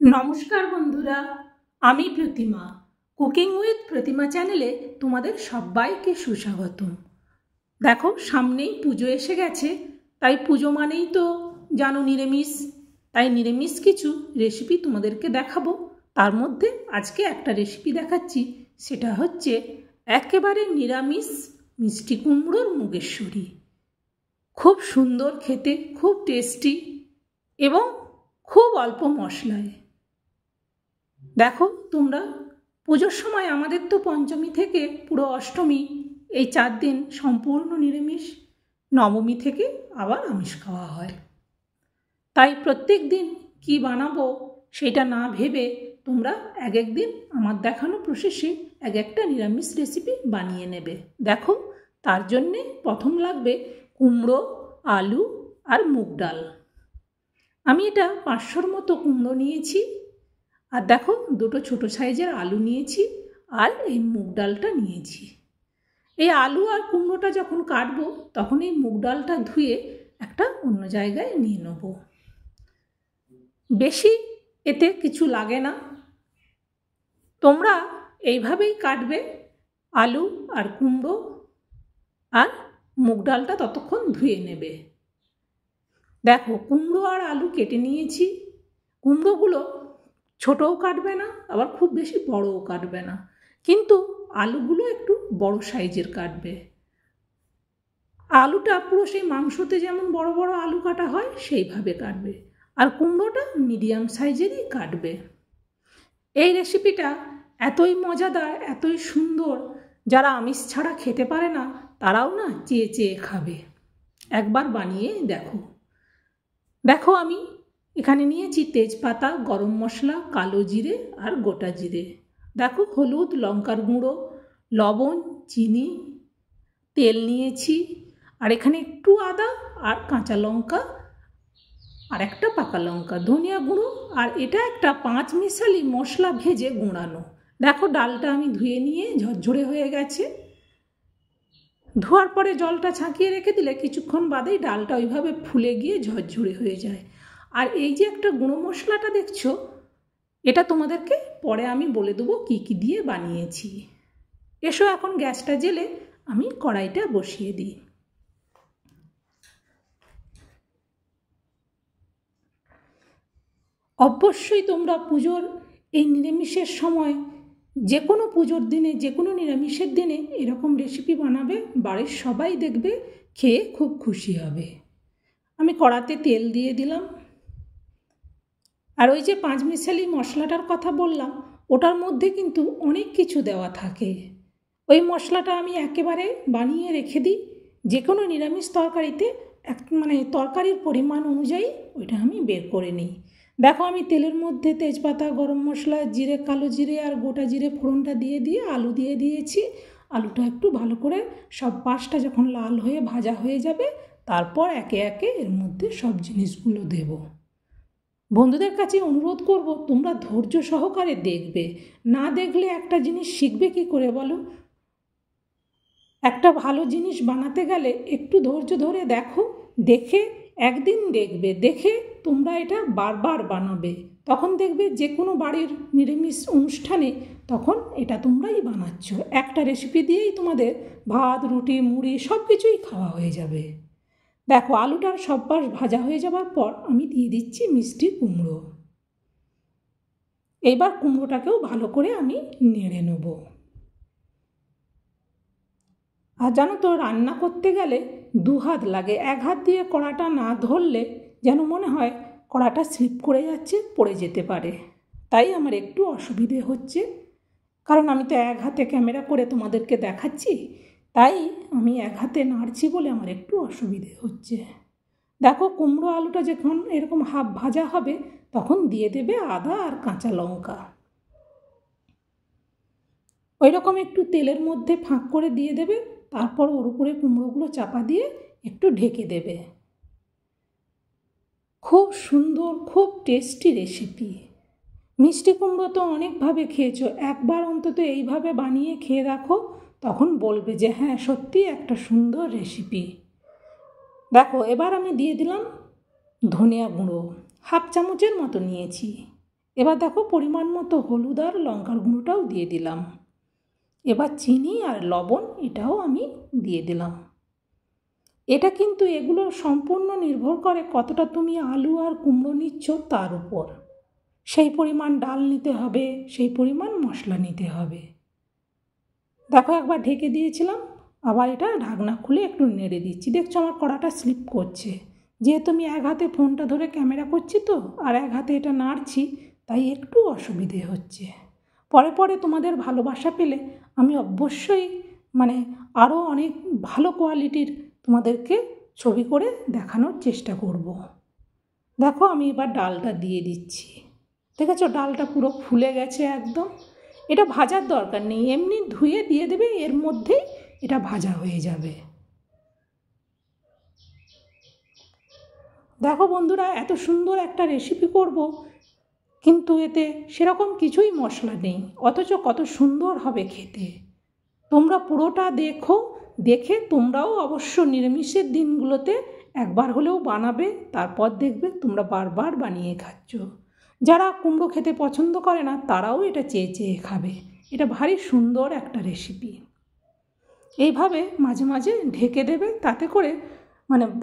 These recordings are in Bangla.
নমস্কার বন্ধুরা, আমি প্রতিমা। কুকিং উইথ প্রতিমা চ্যানেলে তোমাদের সবাইকে সুস্বাগতম। দেখো, সামনেই পুজো এসে গেছে, তাই পুজো মানেই তো জানো নিরামিষ। তাই নিরামিষ কিছু রেসিপি তোমাদেরকে দেখাবো। তার মধ্যে আজকে একটা রেসিপি দেখাচ্ছি, সেটা হচ্ছে একেবারে নিরামিষ মিষ্টি কুমড়োর মুগেশ্বরী। খুব সুন্দর খেতে, খুব টেস্টি এবং খুব অল্প মশলায়। দেখো তোমরা, পুজোর সময় আমাদের তো পঞ্চমী থেকে পুরো অষ্টমী এই 4 দিন সম্পূর্ণ নিরামিষ, নবমী থেকে আবার আমিষ খাওয়া হয়। তাই প্রত্যেক দিন কী বানাবো সেটা না ভেবে তোমরা এক এক দিন আমার দেখানো প্রসেসে এক একটা নিরামিষ রেসিপি বানিয়ে নেবে। দেখো, তার জন্যে প্রথম লাগবে কুমড়ো, আলু আর মুগ ডাল। আমি এটা 500-র মতো কুমড়ো নিয়েছি, আর দেখো দুটো ছোটো সাইজের আলু নিয়েছি, আর এই মুগ ডালটা নিয়েছি। এই আলু আর কুমড়োটা যখন কাটবো তখন এই মুগ ডালটা ধুয়ে একটা অন্য জায়গায় নিয়ে নেব। বেশি এতে কিছু লাগে না, তোমরা এইভাবেই কাটবে আলু আর কুমড়ো, আর মুগ ডালটা ততক্ষণ ধুয়ে নেবে। দেখো, কুমড়ো আর আলু কেটে নিয়েছি। কুমড়োগুলো ছোটও কাটবে না, আবার খুব বেশি বড়ও কাটবে না, কিন্তু আলুগুলো একটু বড় সাইজের কাটবে। আলুটা পুরো সেই মাংসতে যেমন বড় বড় আলু কাটা হয় সেইভাবে কাটবে, আর কুমড়োটা মিডিয়াম সাইজেরই কাটবে। এই রেসিপিটা এতই মজাদার, এতই সুন্দর, যারা আমিষ ছাড়া খেতে পারে না তারাও না চেয়ে চেয়ে খাবে। একবার বানিয়ে দেখো। দেখো, আমি এখানে নিয়েছি তেজপাতা, গরম মশলা, কালো জিরে আর গোটা জিরে। দেখো, হলুদ, লঙ্কার গুঁড়ো, লবণ, চিনি, তেল নিয়েছি, আর এখানে একটু আদা আর কাঁচা লঙ্কা আর একটা পাকা লঙ্কা, ধনিয়া গুঁড়ো, আর এটা একটা 5 মিশালি মশলা ভেজে গুঁড়ানো। দেখো, ডালটা আমি ধুয়ে নিয়ে ঝরঝরে হয়ে গেছে। ধোয়ার পরে জলটা ছাঁকিয়ে রেখে দিলে কিছুক্ষণ বাদেই ডালটা ওইভাবে ফুলে গিয়ে ঝরঝরে হয়ে যায়। আর এই যে একটা গুঁড়ো মশলাটা দেখছো, এটা তোমাদেরকে পরে আমি বলে দেবো কী কী দিয়ে বানিয়েছি। এসো এখন গ্যাসটা জ্বেলে আমি কড়াইটা বসিয়ে দিই। অবশ্যই তোমরা পুজোর এই নিরামিষের সময়, যে কোনো পুজোর দিনে, যে কোনো নিরামিষের দিনে এরকম রেসিপি বানাবে, বাড়ির সবাই দেখবে খেয়ে খুব খুশি হবে। আমি কড়াতে তেল দিয়ে দিলাম, আর ওই যে 5 মিশালি মশলাটার কথা বললাম, ওটার মধ্যে কিন্তু অনেক কিছু দেওয়া থাকে। ওই মশলাটা আমি একেবারে বানিয়ে রেখে দিই, যে কোনো নিরামিষ তরকারিতে তরকারির পরিমাণ অনুযায়ী ওইটা আমি বের করে নিই। দেখো, আমি তেলের মধ্যে তেজপাতা, গরম মশলা, জিরে, কালো জিরে আর গোটা জিরে ফোড়নটা দিয়ে আলু দিয়ে দিয়েছি। আলুটা একটু ভালো করে সব পাশটা যখন লাল হয়ে ভাজা হয়ে যাবে, তারপর একে একে এর মধ্যে সব জিনিসগুলো দেব। বন্ধুদের কাছে অনুরোধ করব, তোমরা ধৈর্য সহকারে দেখবে। না দেখলে একটা জিনিস শিখবে কি করে বলো? একটা ভালো জিনিস বানাতে গেলে একটু ধৈর্য ধরে দেখো, দেখে একদিন দেখবে, দেখে তোমরা এটা বারবার বানাবে। তখন দেখবে যে কোনো বাড়ির নিরামিষ অনুষ্ঠানে তখন এটা তোমরাই বানাচ্ছ। একটা রেসিপি দিয়েই তোমাদের ভাত, রুটি, মুড়ি সব কিছুই খাওয়া হয়ে যাবে। দেখো, আলুটার সব পাশ ভাজা হয়ে যাওয়ার পর আমি দিয়ে দিচ্ছি মিষ্টি কুমড়ো। এবার কুমড়োটাকেও ভালো করে আমি নেড়ে নেব। আর জানো তো, রান্না করতে গেলে 2 হাত লাগে। 1 হাত দিয়ে কড়াটা না ধরলে যেন মনে হয় কড়াটা স্লিপ করে যাচ্ছে, পড়ে যেতে পারে। তাই আমার একটু অসুবিধে হচ্ছে, কারণ আমি তো 1 হাতে ক্যামেরা করে তোমাদেরকে দেখাচ্ছি, তাই আমি 1 হাতে নাড়ছি বলে আমার একটু অসুবিধে হচ্ছে। দেখো, কুমড়ো আলুটা যখন এরকম হাফ ভাজা হবে তখন দিয়ে দেবে আদা আর কাঁচা লঙ্কা। ওই রকম একটু তেলের মধ্যে ফাঁক করে দিয়ে দেবে, তারপর ওর উপরে কুমড়োগুলো চাপা দিয়ে একটু ঢেকে দেবে। খুব সুন্দর, খুব টেস্টি রেসিপি। মিষ্টি কুমড়ো তো অনেকভাবে খেয়েছো, একবার অন্তত এইভাবে বানিয়ে খেয়ে দেখো, তখন বলবে যে হ্যাঁ, সত্যি একটা সুন্দর রেসিপি। দেখো, এবার আমি দিয়ে দিলাম ধনিয়া গুঁড়ো, 1/2 চামচের মতো নিয়েছি। এবার দেখো পরিমাণ মতো হলুদ আর লঙ্কার গুঁড়োটাও দিয়ে দিলাম। এবার চিনি আর লবণ এটাও আমি দিয়ে দিলাম। এটা কিন্তু এগুলো সম্পূর্ণ নির্ভর করে কতটা তুমি আলু আর কুমড়ো নিচ্ছ তার উপর। সেই পরিমাণ ডাল নিতে হবে, সেই পরিমাণ মশলা নিতে হবে। দেখো একবার ঢেকে দিয়েছিলাম, আবার এটা ঢাকনা খুলে একটু নেড়ে দিচ্ছি। দেখছো আমার কড়াটা স্লিপ করছে, যেহেতু আমি এক হাতে ফোনটা ধরে ক্যামেরা করছি তো আর এক হাতে এটা নাড়ছি, তাই একটু অসুবিধে হচ্ছে। পরে পরে তোমাদের ভালোবাসা পেলে আমি অবশ্যই আরও অনেক ভালো কোয়ালিটির তোমাদেরকে ছবি করে দেখানোর চেষ্টা করব। দেখো আমি এবার ডালটা দিয়ে দিচ্ছি। দেখেছো ডালটা পুরো ফুলে গেছে একদম। এটা ভাজার দরকার নেই, এমনি ধুয়ে দিয়ে দেবে, এর মধ্যেই এটা ভাজা হয়ে যাবে। দেখো বন্ধুরা, এত সুন্দর একটা রেসিপি করব, কিন্তু এতে সেরকম কিছুই মশলা নেই, অথচ কত সুন্দর হবে খেতে। তোমরা পুরোটা দেখো, দেখে তোমরাও অবশ্য নিরামিষের দিনগুলোতে একবার হলেও বানাবে, তারপর দেখবে তোমরা বারবার বানিয়ে খাচ্ছ। যারা কুমড়ো খেতে পছন্দ করে না তারাও এটা চেয়ে চেয়ে খাবে। এটা ভারী সুন্দর একটা রেসিপি। এইভাবে মাঝে মাঝে ঢেকে দেবে, তাতে করে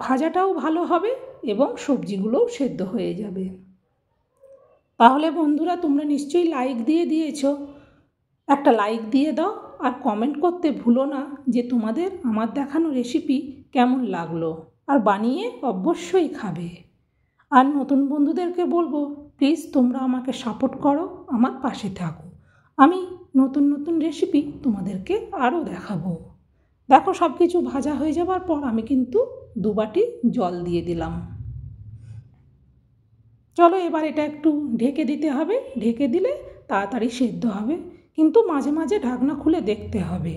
ভাজাটাও ভালো হবে এবং সবজিগুলোও সেদ্ধ হয়ে যাবে। তাহলে বন্ধুরা তোমরা নিশ্চয়ই লাইক দিয়ে দিয়েছো, একটা লাইক দিয়ে দাও আর কমেন্ট করতে ভুলো না যে তোমাদের আমার দেখানো রেসিপি কেমন লাগলো, আর বানিয়ে অবশ্যই খাবে। আর নতুন বন্ধুদেরকে বলবো প্লিজ তোমরা আমাকে সাপোর্ট করো, আমার পাশে থাকো, আমি নতুন নতুন রেসিপি তোমাদেরকে আরও দেখাবো। দেখো সব কিছু ভাজা হয়ে যাবার পর আমি কিন্তু 2 বাটি জল দিয়ে দিলাম। চলো এবার এটা একটু ঢেকে দিতে হবে, ঢেকে দিলে তাড়াতাড়ি সেদ্ধ হবে, কিন্তু মাঝে মাঝে ঢাকনা খুলে দেখতে হবে।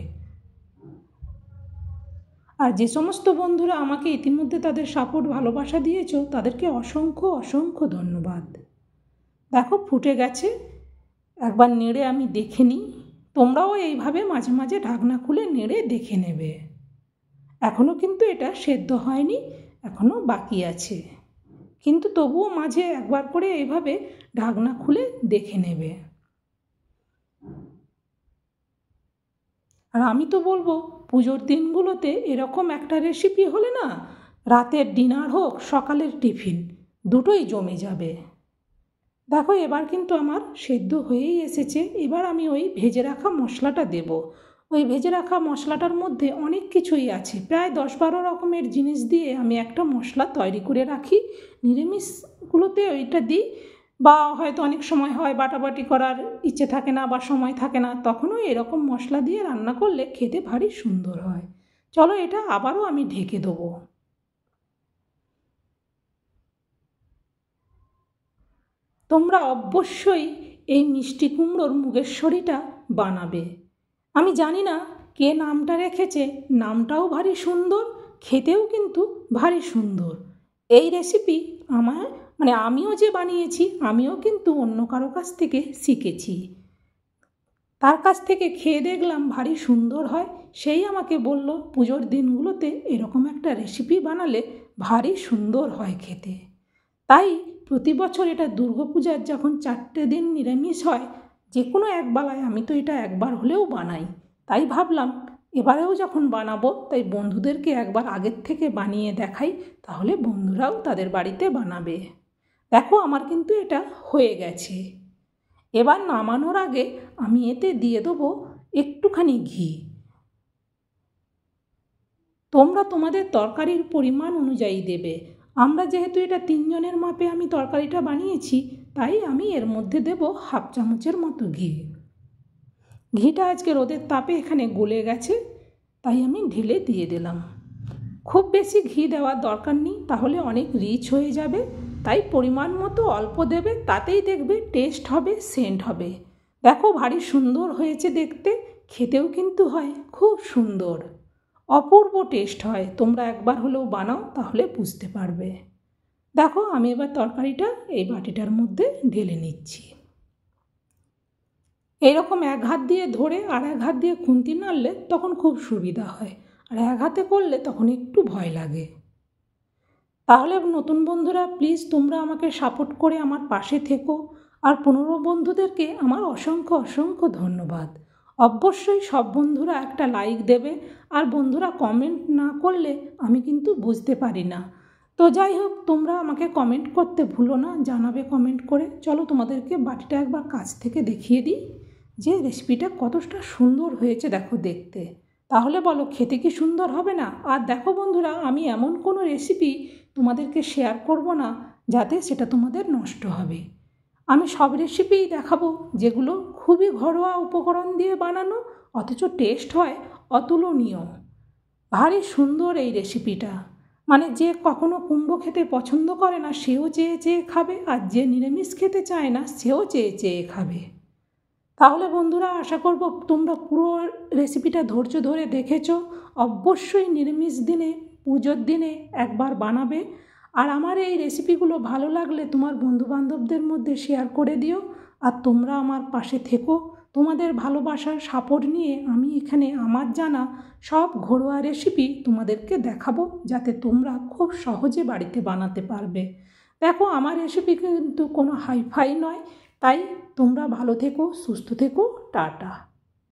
আর যে সমস্ত বন্ধুরা আমাকে ইতিমধ্যে তাদের সাপোর্ট ভালোবাসা দিয়েছো তাদেরকে অসংখ্য অসংখ্য ধন্যবাদ। দেখো ফুটে গেছে, একবার নেড়ে আমি দেখে নিই। তোমরাও এইভাবে মাঝে মাঝে ঢাকনা খুলে নেড়ে দেখে নেবে। এখনও কিন্তু এটা সেদ্ধ হয়নি, এখনও বাকি আছে, কিন্তু তবুও মাঝে একবার করে এইভাবে ঢাকনা খুলে দেখে নেবে। আর আমি তো বলবো পুজোর দিনগুলোতে এরকম একটা রেসিপি হলে না, রাতের ডিনার হোক সকালের টিফিন দুটোই জমে যাবে। দেখো এবার কিন্তু আমার সেদ্ধ হয়েই এসেছে। এবার আমি ওই ভেজে রাখা মশলাটা দেব। ওই ভেজে রাখা মশলাটার মধ্যে অনেক কিছুই আছে, প্রায় 10-12 রকমের জিনিস দিয়ে আমি একটা মশলা তৈরি করে রাখি। নিরামিষগুলোতে ওইটা দিই, বা হয়তো অনেক সময় হয় বাটাবাটি করার ইচ্ছে থাকে না বা সময় থাকে না, তখনও এরকম মশলা দিয়ে রান্না করলে খেতে ভারী সুন্দর হয়। চলো এটা আবারও আমি ঢেকে দেবো। তোমরা অবশ্যই এই মিষ্টি কুমড়োর মুগেশ্বরীটা বানাবে। আমি জানি না কে নামটা রেখেছে, নামটাও ভারী সুন্দর, খেতেও কিন্তু ভারী সুন্দর। এই রেসিপি আমার আমিও যে বানিয়েছি, আমিও কিন্তু অন্য কারো কাছ থেকে শিখেছি। তার কাছ থেকে খেয়ে দেখলাম ভারী সুন্দর হয়, সেই আমাকে বলল পুজোর দিনগুলোতে এরকম একটা রেসিপি বানালে ভারী সুন্দর হয় খেতে। তাই প্রতি বছর এটা দুর্গাপূজার যখন 4টে দিন নিরামিষ হয়, যে কোনো একবেলায় আমি তো এটা একবার হলেও বানাই। তাই ভাবলাম এবারেও যখন বানাবো তাই বন্ধুদেরকে একবার আগের থেকে বানিয়ে দেখাই, তাহলে বন্ধুরাও তাদের বাড়িতে বানাবে। দেখো আমার কিন্তু এটা হয়ে গেছে। এবার নামানোর আগে আমি এতে দিয়ে দেবো একটুখানি ঘি। তোমরা তোমাদের তরকারির পরিমাণ অনুযায়ী দেবে। আমরা যেহেতু এটা 3 জনের মাপে আমি তরকারিটা বানিয়েছি, তাই আমি এর মধ্যে দেব 1/2 চামচের মতো ঘি। ঘিটা আজকে রোদের তাপে এখানে গলে গেছে, তাই আমি ঢেলে দিয়ে দিলাম। খুব বেশি ঘি দেওয়ার দরকার নেই, তাহলে অনেক রিচ হয়ে যাবে। তাই পরিমাণ মতো অল্প দেবে, তাতেই দেখবে টেস্ট হবে, সেন্ট হবে। দেখো ভারী সুন্দর হয়েছে দেখতে, খেতেও কিন্তু হয় খুব সুন্দর, অপূর্ব টেস্ট হয়। তোমরা একবার হলেও বানাও, তাহলে বুঝতে পারবে। দেখো আমি এবার তরকারিটা এই বাটিটার মধ্যে ঢেলে নিচ্ছি। এইরকম এক হাত দিয়ে ধরে আর এক হাত দিয়ে খুন্তি নাড়লে তখন খুব সুবিধা হয়, আর এক হাতে করলে তখন একটু ভয় লাগে। তাহলে নতুন বন্ধুরা প্লিজ তোমরা আমাকে সাপোর্ট করে আমার পাশে থেকো, আর 15 বন্ধুদেরকে আমার অসংখ্য অসংখ্য ধন্যবাদ। অবশ্যই সব বন্ধুরা একটা লাইক দেবে, আর বন্ধুরা কমেন্ট না করলে আমি কিন্তু বুঝতে পারি না। তো যাই হোক, তোমরা আমাকে কমেন্ট করতে ভুলো না, জানাবে কমেন্ট করে। চলো তোমাদেরকে বাটিটা একবার কাছ থেকে দেখিয়ে দিই যে রেসিপিটা কতটা সুন্দর হয়েছে দেখো দেখতে। তাহলে বলো খেতে কি সুন্দর হবে না? আর দেখো বন্ধুরা, আমি এমন কোনো রেসিপি তোমাদেরকে শেয়ার করব না যাতে সেটা তোমাদের নষ্ট হবে। আমি সব রেসিপিই দেখাবো যেগুলো খুবই ঘরোয়া উপকরণ দিয়ে বানানো, অথচ টেস্ট হয় অতুলনীয়। ভারী সুন্দর এই রেসিপিটা, মানে যে কখনো কুমড়ো খেতে পছন্দ করে না সেও চেয়ে চেয়ে খাবে, আর যে নিরামিষ খেতে চায় না সেও চেয়ে চেয়ে খাবে। তাহলে বন্ধুরা, আশা করব তোমরা পুরো রেসিপিটা ধৈর্য ধরে দেখেছো। অবশ্যই নিরামিষ দিনে, পুজোর দিনে একবার বানাবে। আর আমার এই রেসিপিগুলো ভালো লাগলে তোমার বন্ধুবান্ধবদের মধ্যে শেয়ার করে দিও। আর তোমরা আমার পাশে থেকো। তোমাদের ভালোবাসার সাপোর্ট নিয়ে আমি এখানে আমার জানা সব ঘরোয়া রেসিপি তোমাদেরকে দেখাবো, যাতে তোমরা খুব সহজে বাড়িতে বানাতে পারবে। দেখো, আমার রেসিপি কিন্তু কোনো হাইফাই নয়। তাই তোমরা ভালো থেকো, সুস্থ থেকো, টাটা।